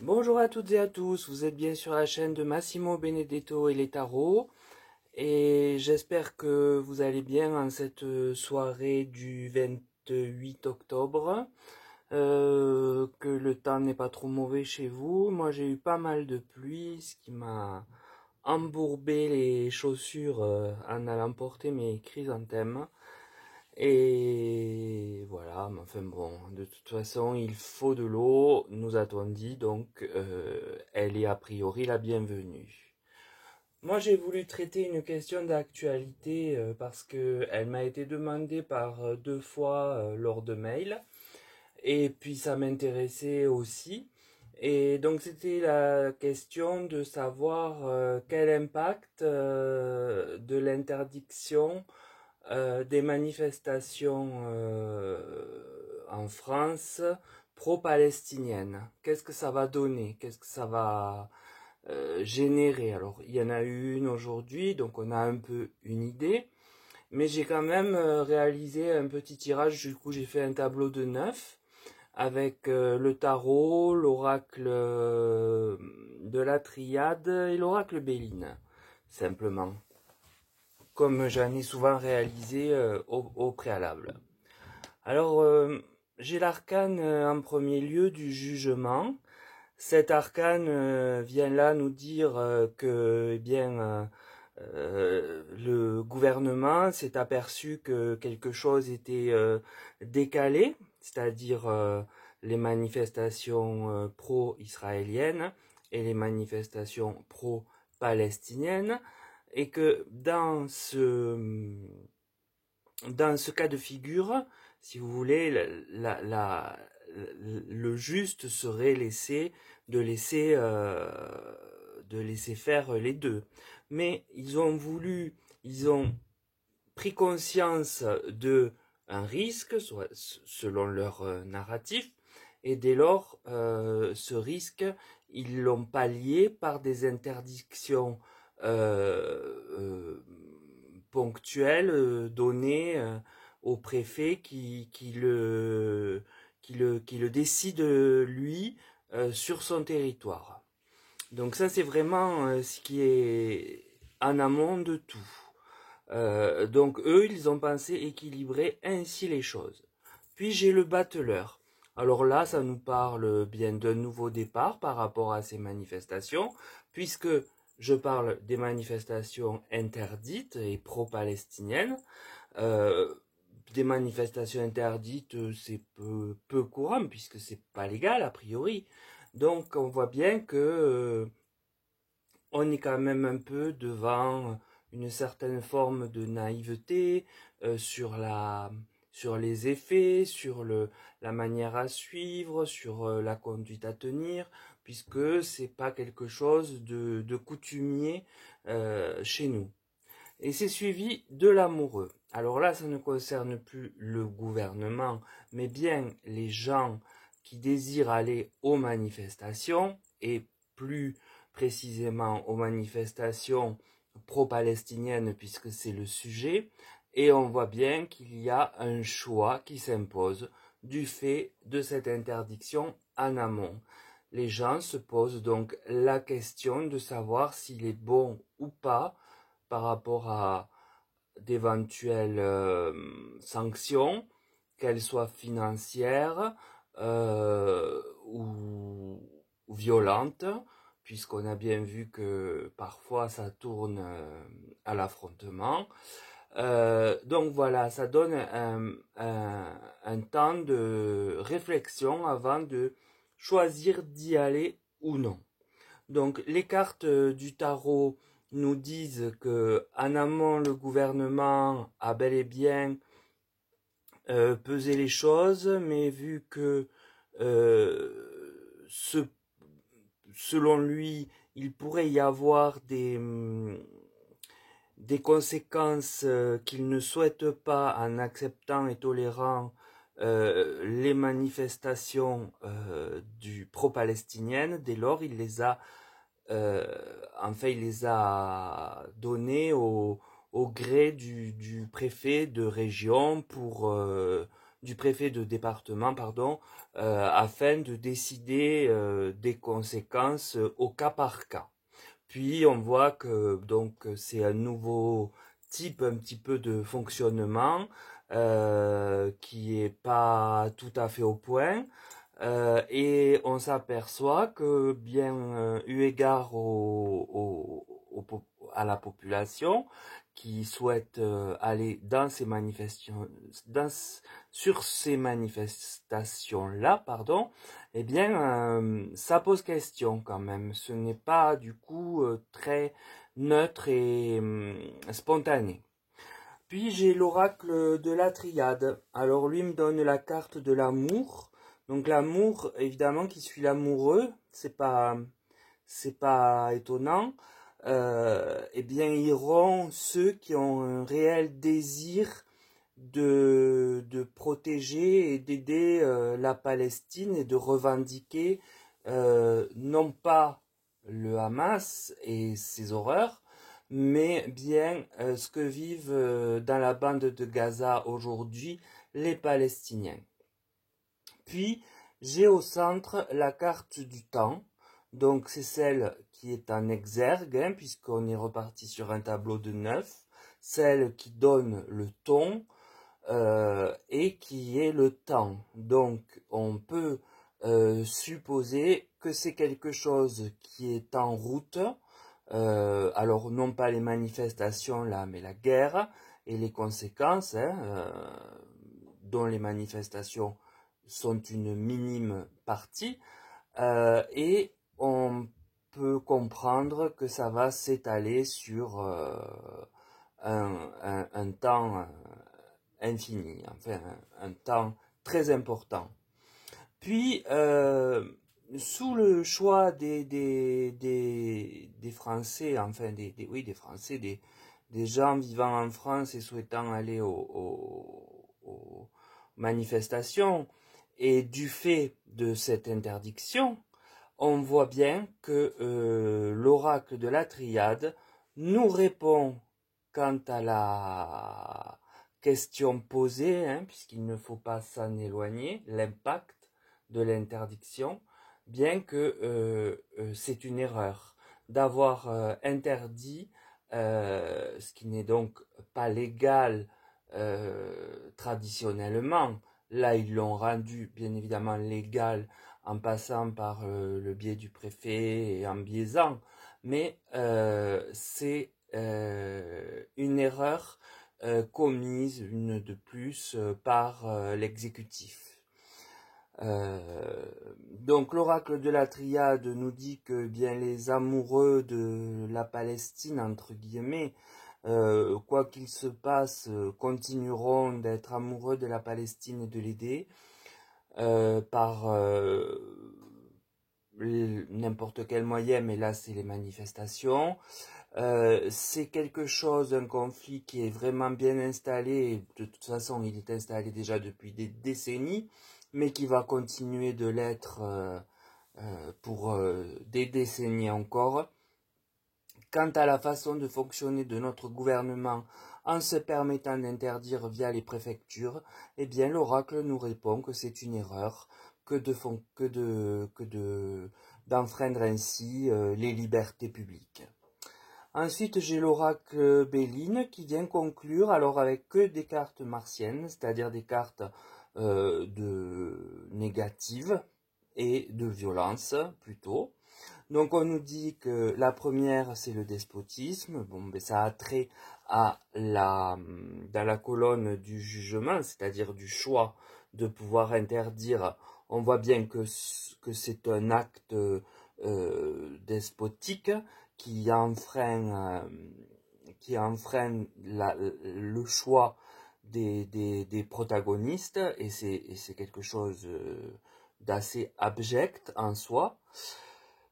Bonjour à toutes et à tous, vous êtes bien sur la chaîne de Massimo Benedetto et les tarots et j'espère que vous allez bien en cette soirée du 28 octobre, que le temps n'est pas trop mauvais chez vous. Moi j'ai eu pas mal de pluie, ce qui m'a embourbé les chaussures en allant porter mes chrysanthèmes. Et voilà, mais enfin bon, de toute façon, il faut de l'eau, nous a-t-on dit, donc elle est a priori la bienvenue. Moi, j'ai voulu traiter une question d'actualité parce que elle m'a été demandée par deux fois lors de mails, et puis ça m'intéressait aussi. Et donc c'était la question de savoir quel impact de l'interdiction des manifestations en France pro-palestiniennes. Qu'est-ce que ça va donner? Qu'est-ce que ça va générer? Alors, il y en a eu une aujourd'hui, donc on a un peu une idée. Mais j'ai quand même réalisé un petit tirage. Du coup, j'ai fait un tableau de 9 avec le tarot, l'oracle de la triade et l'oracle Béline, simplement, comme j'en ai souvent réalisé au préalable. Alors, j'ai l'arcane en premier lieu du jugement. Cet arcane vient là nous dire que, eh bien, le gouvernement s'est aperçu que quelque chose était décalé, c'est-à-dire les manifestations pro-israéliennes et les manifestations pro-palestiniennes, et que dans ce cas de figure, si vous voulez, le juste serait de laisser faire les deux. Mais ils ont pris conscience de un risque, selon leur narratif, et dès lors, ce risque, ils l'ont pallié par des interdictions euh, ponctuelles données au préfet qui le décide lui sur son territoire. Donc ça c'est vraiment ce qui est en amont de tout. Donc eux, ils ont pensé équilibrer ainsi les choses. Puis j'ai le battleur. Alors là, ça nous parle bien d'un nouveau départ par rapport à ces manifestations, puisque je parle des manifestations interdites et pro-palestiniennes. Euh, des manifestations interdites, c'est peu courant, puisque c'est pas légal a priori. Donc on voit bien que on est quand même un peu devant une certaine forme de naïveté sur les effets, la manière à suivre, sur la conduite à tenir, puisque c'est pas quelque chose de coutumier chez nous. Et c'est suivi de l'amoureux. Alors là, ça ne concerne plus le gouvernement, mais bien les gens qui désirent aller aux manifestations, et plus précisément aux manifestations pro-palestiniennes, puisque c'est le sujet. Et on voit bien qu'il y a un choix qui s'impose du fait de cette interdiction en amont. Les gens se posent donc la question de savoir s'il est bon ou pas, par rapport à d'éventuelles sanctions, qu'elles soient financières ou violentes, puisqu'on a bien vu que parfois ça tourne à l'affrontement. Donc voilà, ça donne un temps de réflexion avant de choisir d'y aller ou non. Donc les cartes du tarot nous disent que en amont le gouvernement a bel et bien pesé les choses, mais vu que ce, selon lui il pourrait y avoir des conséquences qu'il ne souhaite pas en acceptant et tolérant les manifestations du pro-palestiniennes, dès lors euh, il les a donnés au gré du préfet de région pour du préfet de département, pardon, afin de décider des conséquences au cas par cas. Puis on voit que donc c'est un nouveau type un petit peu de fonctionnement qui est pas tout à fait au point. Et on s'aperçoit que bien eu égard à la population qui souhaite aller dans ces manifestations, sur ces manifestations-là, pardon, eh bien, ça pose question quand même. Ce n'est pas du coup très neutre et spontané. Puis j'ai l'oracle de la triade. Alors lui me donne la carte de l'amour. Donc l'amour, évidemment, qui suit l'amoureux, c'est pas étonnant. Eh bien, iront ceux qui ont un réel désir de protéger et d'aider la Palestine et de revendiquer non pas le Hamas et ses horreurs, mais bien ce que vivent dans la bande de Gaza aujourd'hui les Palestiniens. Puis, j'ai au centre la carte du temps, donc c'est celle qui est en exergue, hein, puisqu'on est reparti sur un tableau de 9, celle qui donne le ton et qui est le temps. Donc, on peut supposer que c'est quelque chose qui est en route, alors non pas les manifestations là, mais la guerre et les conséquences, hein, dont les manifestations sont une minime partie, et on peut comprendre que ça va s'étaler sur un temps infini, enfin un temps très important. Puis, sous le choix des Français, enfin oui, des Français, des gens vivant en France et souhaitant aller aux manifestations, et du fait de cette interdiction, on voit bien que l'oracle de la triade nous répond quant à la question posée, hein, puisqu'il ne faut pas s'en éloigner, l'impact de l'interdiction, bien que c'est une erreur d'avoir interdit ce qui n'est donc pas légal traditionnellement. Là, ils l'ont rendu bien évidemment légal en passant par le biais du préfet et en biaisant, mais c'est une erreur commise, une de plus, par l'exécutif. Donc l'oracle de la triade nous dit que bien les amoureux de la Palestine, entre guillemets, quoi qu'il se passe, continueront d'être amoureux de la Palestine et de l'aider par n'importe quel moyen, mais là c'est les manifestations. C'est quelque chose, un conflit qui est vraiment bien installé, et de toute façon il est installé déjà depuis des décennies, mais qui va continuer de l'être pour des décennies encore. Quant à la façon de fonctionner de notre gouvernement en se permettant d'interdire via les préfectures, eh bien l'oracle nous répond que c'est une erreur, d'enfreindre ainsi les libertés publiques. Ensuite, j'ai l'oracle Béline qui vient conclure, alors avec que des cartes martiennes, c'est-à-dire des cartes négatives et de violence plutôt. Donc on nous dit que la première c'est le despotisme, bon ben ça a trait à dans la colonne du jugement, c'est-à-dire du choix de pouvoir interdire. On voit bien que c'est un acte despotique qui enfreint le choix des protagonistes, et c'est quelque chose d'assez abject en soi.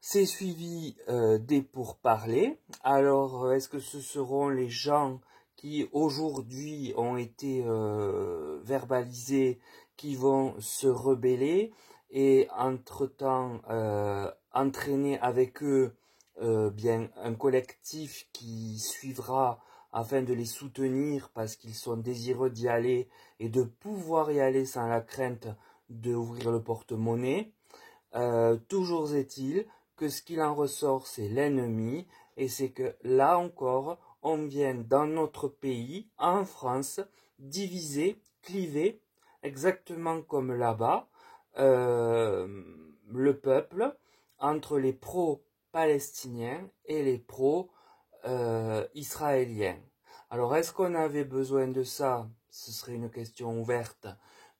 C'est suivi des pourparlers. Alors, est-ce que ce seront les gens qui aujourd'hui ont été verbalisés qui vont se rebeller et entre-temps entraîner avec eux bien un collectif qui suivra afin de les soutenir parce qu'ils sont désireux d'y aller et de pouvoir y aller sans la crainte d'ouvrir le porte-monnaie. Toujours est-il que ce qu'il en ressort, c'est l'ennemi, et c'est que là encore, on vient dans notre pays, en France, diviser, cliver, exactement comme là-bas, le peuple entre les pro-palestiniens et les pro-israéliens. Alors, est-ce qu'on avait besoin de ça? Ce serait une question ouverte.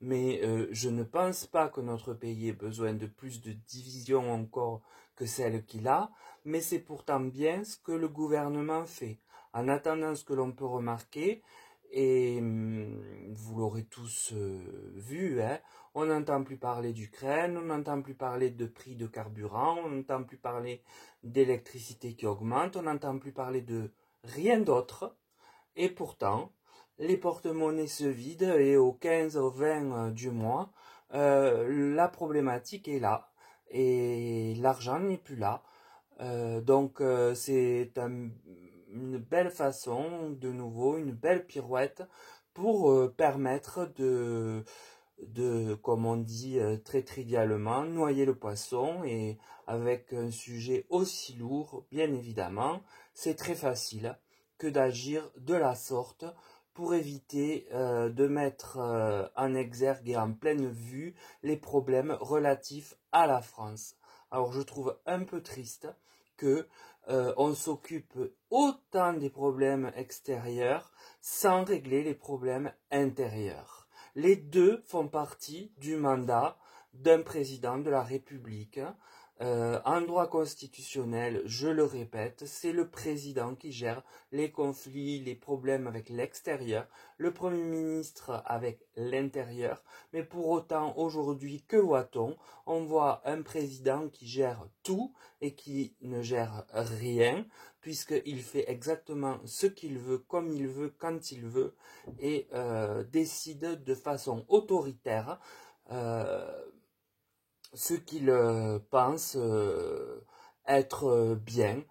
Mais je ne pense pas que notre pays ait besoin de plus de division encore que celle qu'il a, mais c'est pourtant bien ce que le gouvernement fait. En attendant, ce que l'on peut remarquer, et vous l'aurez tous vu, hein, on n'entend plus parler d'Ukraine, on n'entend plus parler de prix de carburant, on n'entend plus parler d'électricité qui augmente, on n'entend plus parler de rien d'autre, et pourtant, les porte-monnaies se vident et au 15 au 20 du mois, la problématique est là et l'argent n'est plus là. Donc c'est une belle façon, de nouveau, une belle pirouette pour permettre comme on dit très trivialement, noyer le poisson. Et avec un sujet aussi lourd, bien évidemment, c'est très facile que d'agir de la sorte pour éviter de mettre en exergue et en pleine vue les problèmes relatifs à la France. Alors je trouve un peu triste que on s'occupe autant des problèmes extérieurs sans régler les problèmes intérieurs. Les deux font partie du mandat d'un président de la République. En droit constitutionnel, je le répète, c'est le président qui gère les conflits, les problèmes avec l'extérieur, le Premier ministre avec l'intérieur. Mais pour autant, aujourd'hui, que voit-on? On voit un président qui gère tout et qui ne gère rien, puisqu'il fait exactement ce qu'il veut, comme il veut, quand il veut, et décide de façon autoritaire ce qu'il pense être bien,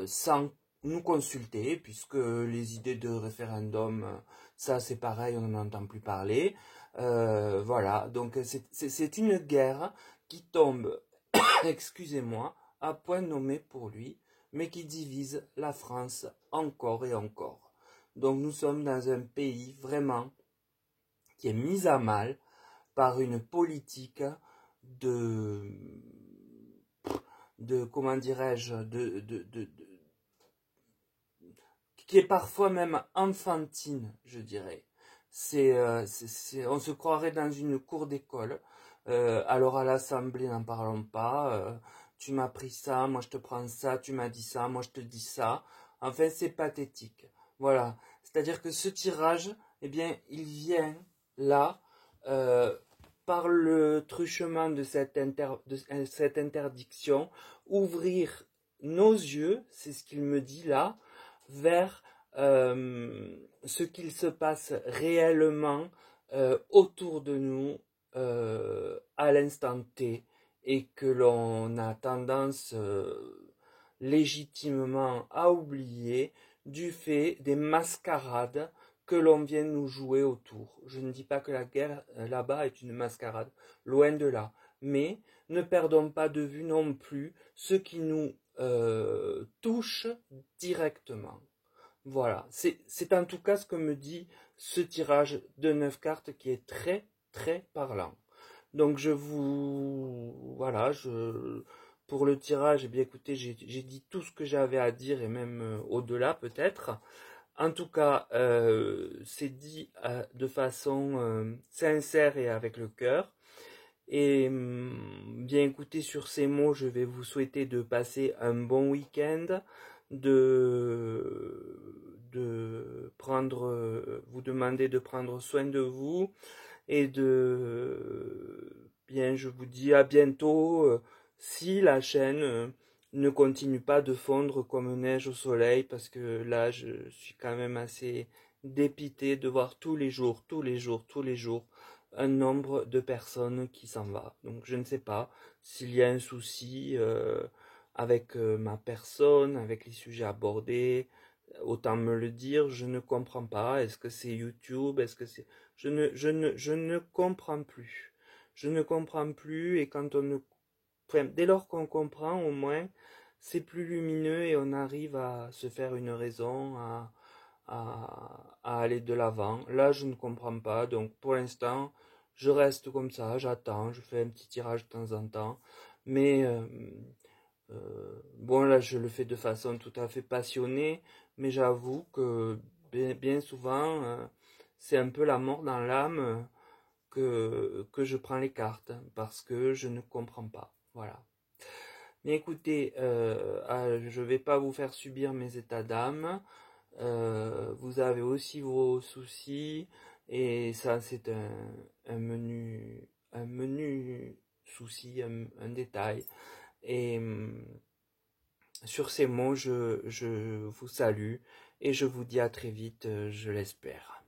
sans nous consulter, puisque les idées de référendum, ça c'est pareil, on n'en entend plus parler. Voilà, donc c'est une guerre qui tombe, excusez-moi, à point nommé pour lui, mais qui divise la France encore et encore. Donc nous sommes dans un pays vraiment qui est mis à mal par une politique de comment dirais-je, qui est parfois même enfantine, je dirais. On se croirait dans une cour d'école. Alors à l'Assemblée, n'en parlons pas. Tu m'as pris ça, moi je te prends ça, tu m'as dit ça, moi je te dis ça. Enfin, c'est pathétique. Voilà. C'est-à-dire que ce tirage, eh bien, il vient là, par le truchement de cette interdiction, ouvrir nos yeux, c'est ce qu'il me dit là, vers ce qu'il se passe réellement autour de nous à l'instant T, et que l'on a tendance légitimement à oublier du fait des mascarades que l'on vient nous jouer autour. Je ne dis pas que la guerre là-bas est une mascarade, loin de là. Mais ne perdons pas de vue non plus ce qui nous touche directement. Voilà, c'est en tout cas ce que me dit ce tirage de 9 cartes qui est très très parlant. Donc voilà, pour le tirage, eh bien écoutez, j'ai dit tout ce que j'avais à dire et même au-delà peut-être. En tout cas, c'est dit de façon sincère et avec le cœur. Et bien écoutez, sur ces mots, je vais vous souhaiter de passer un bon week-end, vous demander de prendre soin de vous et bien, je vous dis à bientôt, si la chaîne ne continue pas de fondre comme neige au soleil, parce que là, je suis quand même assez dépité de voir tous les jours, un nombre de personnes qui s'en va. Donc je ne sais pas s'il y a un souci avec ma personne, avec les sujets abordés. autant me le dire, je ne comprends pas. Est-ce que c'est YouTube? Est-ce que c'est... je ne comprends plus. Je ne comprends plus et quand on ne... Enfin, dès lors qu'on comprend, au moins, c'est plus lumineux et on arrive à se faire une raison, à aller de l'avant. Là, je ne comprends pas. Donc, pour l'instant, je reste comme ça, j'attends, je fais un petit tirage de temps en temps. Mais bon, là, je le fais de façon tout à fait passionnée, mais j'avoue que bien souvent, c'est un peu la mort dans l'âme que je prends les cartes, parce que je ne comprends pas. Voilà. Mais écoutez, je vais pas vous faire subir mes états d'âme. Vous avez aussi vos soucis, et ça, c'est un menu souci, un détail. Et sur ces mots, je vous salue et je vous dis à très vite, je l'espère.